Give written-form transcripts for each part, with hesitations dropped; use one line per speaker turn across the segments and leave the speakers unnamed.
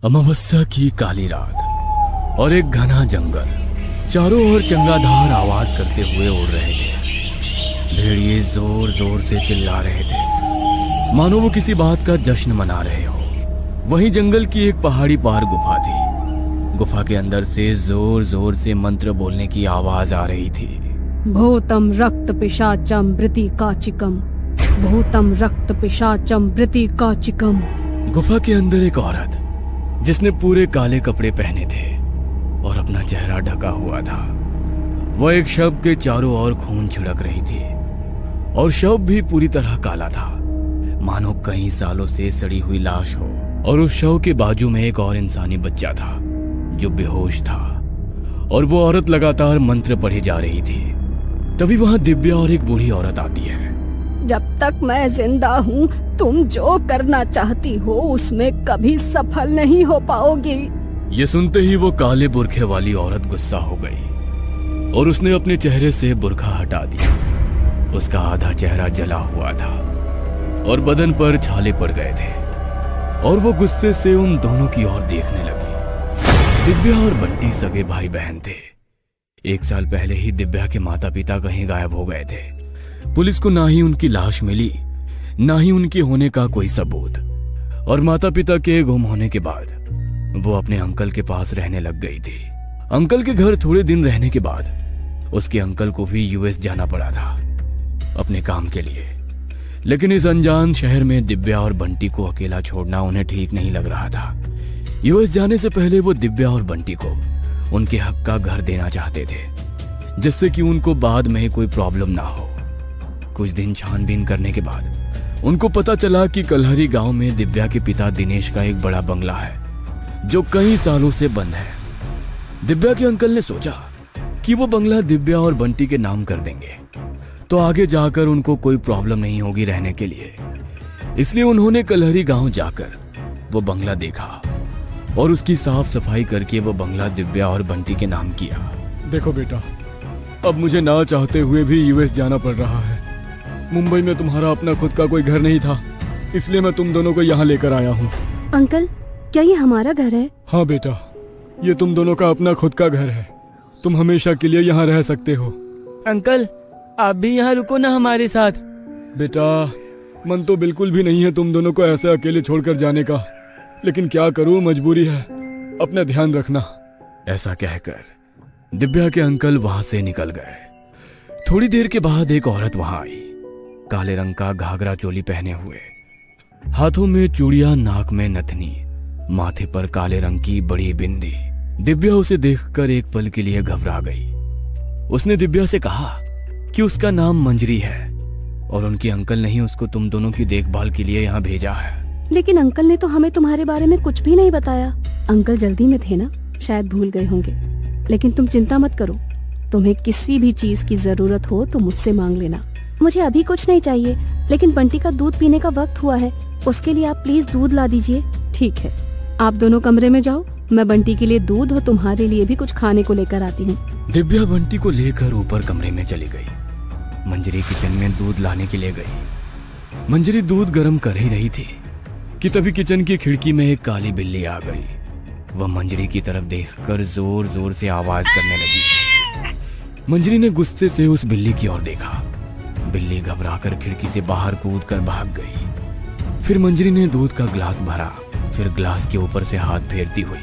अमावस्या की काली रात और एक घना जंगल, चारों ओर चंगाधार आवाज करते हुए उड़ रहे थे। भेड़िए जोर जोर से चिल्ला रहे थे, मानो वो किसी बात का जश्न मना रहे हो। वहीं जंगल की एक पहाड़ी पार गुफा थी। गुफा के अंदर से जोर जोर से मंत्र बोलने की आवाज आ रही थी।
भूतम रक्त पिशाचम वृति काचिकम, भूतम रक्त पिशाचम वृति काचिकम।
गुफा के अंदर एक औरत, जिसने पूरे काले कपड़े पहने थे और अपना चेहरा ढका हुआ था, वह एक शव के चारों ओर खून छिड़क रही थी और शव भी पूरी तरह काला था, मानो कई सालों से सड़ी हुई लाश हो। और उस शव के बाजू में एक और इंसानी बच्चा था जो बेहोश था और वो औरत लगातार मंत्र पढ़े जा रही थी। तभी वहां दिव्या और एक बूढ़ी औरत आती है।
जब तक मैं जिंदा हूँ तुम जो करना चाहती हो उसमें कभी सफल नहीं हो पाओगी।
ये सुनते ही वो काले बुरखे वाली औरत गुस्सा हो गई और उसने अपने चेहरे से बुरखा हटा दिया। उसका आधा चेहरा जला हुआ था और बदन पर छाले पड़ गए थे और वो गुस्से से उन दोनों की ओर देखने लगी। दिव्या और बंटी सगे भाई बहन थे। 1 साल पहले ही दिव्या के माता पिता कहीं गायब हो गए थे। पुलिस को ना ही उनकी लाश मिली, ना ही उनके होने का कोई सबूत। और माता पिता के गुम होने के बाद वो अपने अंकल के पास रहने लग गई थी। अंकल के घर थोड़े दिन रहने के बाद उसके अंकल को भी यूएस जाना पड़ा था अपने काम के लिए। लेकिन इस अनजान शहर में दिव्या और बंटी को अकेला छोड़ना उन्हें ठीक नहीं लग रहा था। यूएस जाने से पहले वो दिव्या और बंटी को उनके हक का घर देना चाहते थे, जिससे कि उनको बाद में कोई प्रॉब्लम ना हो। कुछ दिन छानबीन करने के बाद उनको पता चला कि कलहरी गांव में दिव्या के पिता दिनेश का एक बड़ा बंगला है जो कई सालों से बंद है। दिव्या के अंकल ने सोचा कि वो बंगला दिव्या और बंटी के नाम कर देंगे तो आगे जाकर उनको कोई प्रॉब्लम नहीं होगी रहने के लिए। इसलिए उन्होंने कलहरी गांव जाकर वो बंगला देखा और उसकी साफ सफाई करके वो बंगला दिव्या और बंटी के नाम किया। देखो बेटा, अब मुझे ना चाहते हुए भी यूएस जाना पड़ रहा है। मुंबई में तुम्हारा अपना खुद का कोई घर नहीं था, इसलिए मैं तुम दोनों को यहाँ लेकर आया हूँ।
अंकल, क्या ये हमारा घर है?
हाँ बेटा, ये तुम दोनों का अपना खुद का घर है। तुम हमेशा के लिए यहाँ रह सकते हो।
अंकल, आप भी यहाँ रुको ना हमारे साथ।
बेटा, मन तो बिल्कुल भी नहीं है तुम दोनों को ऐसे अकेले छोड़कर जाने का, लेकिन क्या करूँ, मजबूरी है। अपना ध्यान रखना। ऐसा कहकर दिव्या के अंकल वहां से निकल गए। थोड़ी देर के बाद एक औरत वहां आई, काले रंग का घाघरा चोली पहने हुए, हाथों में चूड़ियां, नाक में नथनी, माथे पर काले रंग की बड़ी बिंदी। दिव्या उसे देखकर एक पल के लिए घबरा गई। उसने दिव्या से कहा कि उसका नाम मंजरी है और उनके अंकल ने ही उसको तुम दोनों की देखभाल के लिए यहाँ भेजा है।
लेकिन अंकल ने तो हमें तुम्हारे बारे में कुछ भी नहीं बताया। अंकल जल्दी में थे ना, शायद भूल गए होंगे। लेकिन तुम चिंता मत करो, तुम्हें किसी भी चीज की जरूरत हो तो मुझसे मांग लेना। मुझे अभी कुछ नहीं चाहिए, लेकिन बंटी का दूध पीने का वक्त हुआ है, उसके लिए आप प्लीज दूध ला दीजिए। ठीक है, आप दोनों कमरे में जाओ, मैं बंटी के लिए दूध और तुम्हारे लिए भी कुछ खाने को लेकर आती हूँ।
दिव्या बंटी को लेकर ऊपर कमरे में चली गई। मंजरी किचन में दूध लाने के लिए गई। मंजरी दूध गर्म कर ही रही थी कि तभी किचन की खिड़की में एक काली बिल्ली आ गई। वह मंजरी की तरफ देखकर जोर जोर से आवाज करने लगी। मंजरी ने गुस्से से उस बिल्ली की ओर देखा। बिल्ली घबराकर खिड़की से बाहर कूदकर भाग गई। फिर मंजरी ने दूध का ग्लास भरा, फिर ग्लास के ऊपर से हाथ फेरती हुई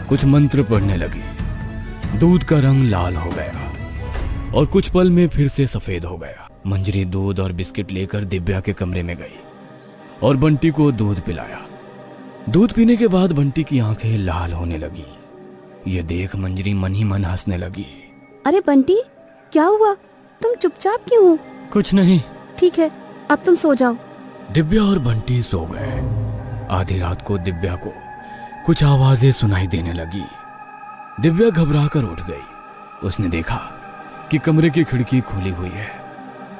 कुछ मंत्र पढ़ने लगी। दूध का रंग लाल हो गया और कुछ पल में फिर से सफेद हो गया। मंजरी दूध और बिस्किट लेकर दिव्या के कमरे में गई और बंटी को दूध पिलाया। दूध पीने के बाद बंटी की आंखें लाल होने लगी। ये देख मंजरी मन ही मन हंसने लगी।
अरे बंटी, क्या हुआ? तुम चुपचाप क्यों हो?
कुछ नहीं।
ठीक है, अब तुम सो जाओ।
दिव्या और बंटी सो गए। आधी रात को दिव्या को कुछ आवाजें सुनाई देने लगी। दिव्या घबराकर उठ गई। उसने देखा कि कमरे की खिड़की खुली हुई है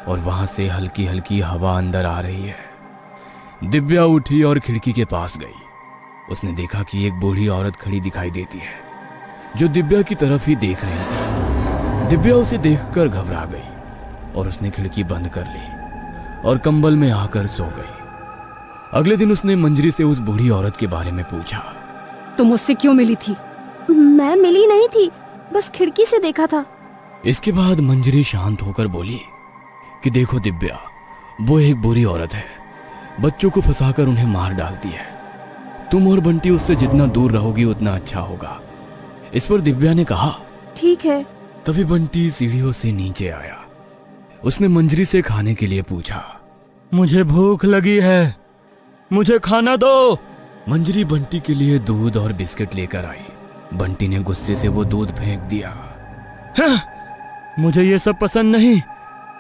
और वहां से हल्की हल्की हवा अंदर आ रही है। दिव्या उठी और खिड़की के पास गई। उसने देखा कि एक बूढ़ी औरत खड़ी दिखाई देती है जो दिव्या की तरफ ही देख रही थी। दिव्या उसे देखकर घबरा गई और उसने खिड़की बंद कर ली और कंबल में आकर सो गई। अगले दिन उसने मंजरी से उस बूढ़ी औरत के बारे में पूछा
तुम मुझसे क्यों मिली थी? मैं मिली नहीं थी, बस खिड़की से देखा था।
इसके बाद मंजरी शांत होकर बोली कि देखो दिव्या, वो एक बुरी औरत है, बच्चों को फंसाकर उन्हें मार डालती है। तुम और बंटी उससे जितना दूर रहोगी उतना अच्छा होगा। इस पर दिव्या ने कहा
ठीक है।
तभी बंटी सीढ़ियों से नीचे आया। उसने मंजरी से खाने के लिए पूछा।
मुझे भूख लगी है, मुझे खाना दो।
मंजरी बंटी के लिए दूध और बिस्किट लेकर आई। बंटी ने गुस्से से वो दूध फेंक दिया।
मुझे ये सब पसंद नहीं,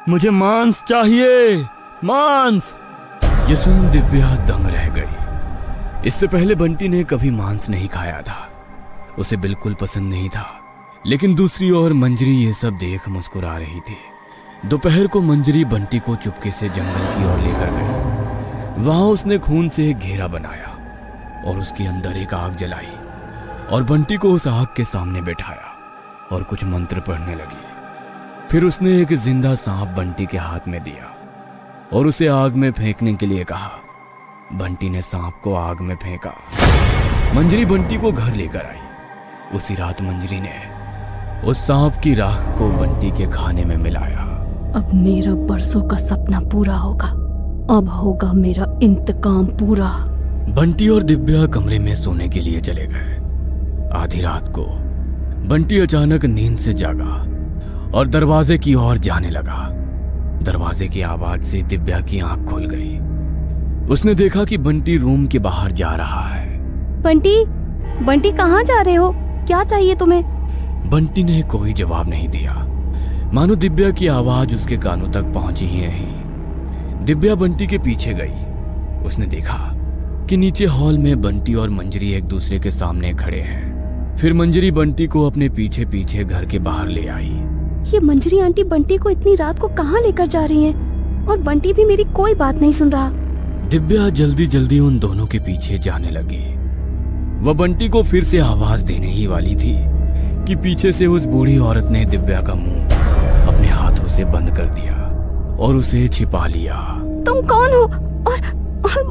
मुझे मांस चाहिए, मांस।
ये सुन दिव्या दंग रह गई। इससे पहले बंटी ने कभी मांस नहीं खाया था, उसे बिल्कुल पसंद नहीं था। लेकिन दूसरी ओर मंजरी ये सब देख मुस्कुरा रही थी। दोपहर को मंजरी बंटी को चुपके से जंगल की ओर लेकर गई। वहां उसने खून से एक घेरा बनाया और उसके अंदर एक आग जलाई और बंटी को उस आग के सामने बैठाया और कुछ मंत्र पढ़ने लगी। फिर उसने एक जिंदा सांप बंटी के हाथ में दिया और उसे आग में फेंकने के लिए कहा। बंटी ने सांप को आग में फेंका। मंजरी बंटी को घर लेकर आई। उसी रात मंजरी ने उस सांप की राख को बंटी के खाने में मिलाया।
अब मेरा बरसों का सपना पूरा होगा, अब होगा मेरा इंतकाम पूरा।
बंटी और दिव्या कमरे में सोने के लिए चले गए। आधी रात को बंटी अचानक नींद से जागा और दरवाजे की ओर जाने लगा। दरवाजे की आवाज से दिव्या की आंख खुल गई। उसने देखा कि बंटी रूम के बाहर जा रहा है।
बंटी, बंटी कहाँ जा रहे हो? क्या चाहिए तुम्हें?
बंटी ने कोई जवाब नहीं दिया, मानो दिव्या की आवाज उसके कानों तक पहुंची ही नहीं। दिव्या बंटी के पीछे गई। उसने देखा कि नीचे हॉल में बंटी और मंजरी एक दूसरे के सामने खड़े हैं। फिर मंजरी बंटी को अपने पीछे पीछे घर के बाहर ले आई।
ये मंजरी आंटी बंटी को इतनी रात को कहाँ लेकर जा रही हैं? और बंटी भी मेरी कोई बात नहीं सुन रहा।
दिव्या जल्दी जल्दी उन दोनों के पीछे जाने लगी। वह बंटी को फिर से आवाज देने ही वाली थी कि पीछे से उस बूढ़ी औरत ने दिव्या का मुंह अपने हाथों से बंद कर दिया और उसे छिपा लिया।
तुम कौन हो और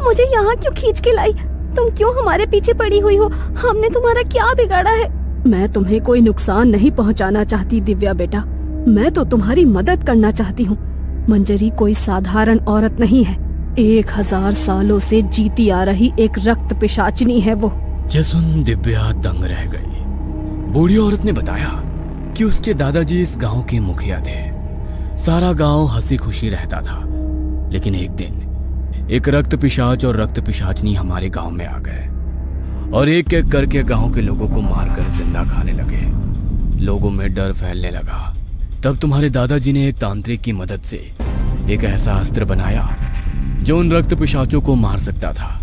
मुझे यहाँ क्यों खींच के लाई? तुम क्यों हमारे पीछे पड़ी हुई हो? हमने तुम्हारा क्या बिगाड़ा है? मैं तुम्हें कोई नुकसान नहीं पहुँचाना चाहती दिव्या बेटा, मैं तो तुम्हारी मदद करना चाहती हूँ। मंजरी कोई साधारण औरत नहीं है, 1000 सालों से जीती आ रही एक रक्त पिशाचिनी है वो।
यह सुन दिव्या दंग रह गई। बूढ़ी औरत ने बताया कि उसके दादाजी इस गांव के मुखिया थे। सारा गांव हंसी खुशी रहता था। लेकिन एक दिन एक रक्त पिशाच और रक्त पिशाचनी हमारे गांव में आ गए और एक एक करके गांव के लोगों को मारकर जिंदा खाने लगे। लोगों में डर फैलने लगा। तब तुम्हारे दादाजी ने एक तांत्रिक की मदद से एक ऐसा अस्त्र बनाया जो उन रक्त पिशाचों को मार सकता था।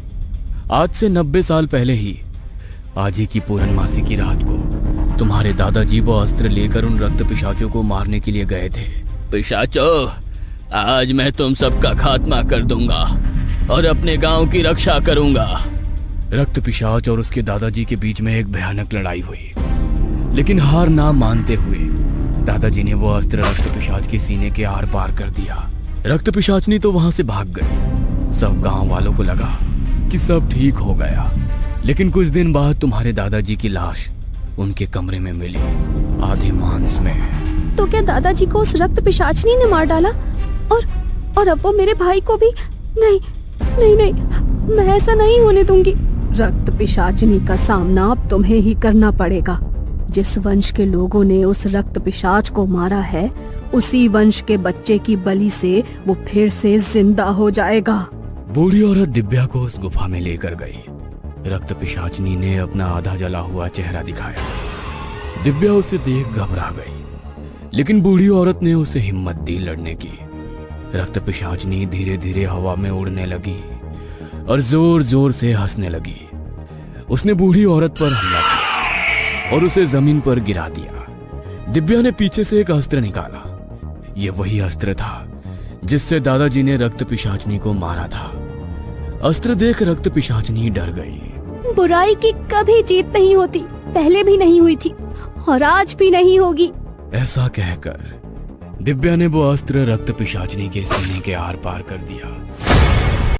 आज से 90 साल पहले ही आज ही की पूर्णमासी की रात को तुम्हारे दादाजी वो अस्त्र लेकर उन रक्त पिशाचों को मारने के लिए गए थे। पिशाचों, आज मैं तुम सबका खात्मा कर दूंगा और अपने गांव की रक्षा करूंगा। रक्त पिशाच और उसके दादाजी के बीच में एक भयानक लड़ाई हुई। लेकिन हार ना मानते हुए दादाजी ने वो अस्त्र रक्त पिशाच के सीने के आर पार कर दिया। रक्त पिशाचनी तो वहां से भाग गई। सब गांव वालों को लगा कि सब ठीक हो गया। लेकिन कुछ दिन बाद तुम्हारे दादाजी की लाश उनके कमरे में मिली, आधे मांस में।
तो क्या दादाजी को उस रक्त पिशाचनी ने मार डाला? और अब वो मेरे भाई को भी? नहीं नहीं नहीं, मैं ऐसा नहीं होने दूंगी। रक्त पिशाचनी का सामना अब तुम्हें ही करना पड़ेगा। जिस वंश के लोगों ने उस रक्त पिशाच को मारा है, उसी वंश के बच्चे की बलि से वो फिर से जिंदा हो जाएगा।
बूढ़ी औरत दिव्या को उस गुफा में लेकर गई। रक्त पिशाचनी ने अपना आधा जला हुआ चेहरा दिखाया। दिव्या उसे देख घबरा गई, लेकिन बूढ़ी औरत ने उसे हिम्मत दी लड़ने की। रक्त पिशाचनी धीरे धीरे हवा में उड़ने लगी और जोर जोर से हंसने लगी। उसने बूढ़ी औरत पर हमला किया और उसे जमीन पर गिरा दिया। दिव्या ने पीछे से एक अस्त्र निकाला। यह वही अस्त्र था जिससे दादाजी ने रक्त पिशाचनी को मारा था। अस्त्र देख रक्त पिशाचनी डर गई।
बुराई की कभी जीत नहीं होती, पहले भी नहीं हुई थी और आज भी नहीं होगी।
ऐसा कहकर दिव्या ने वो अस्त्र रक्त पिशाचनी के सीने के आर पार कर दिया।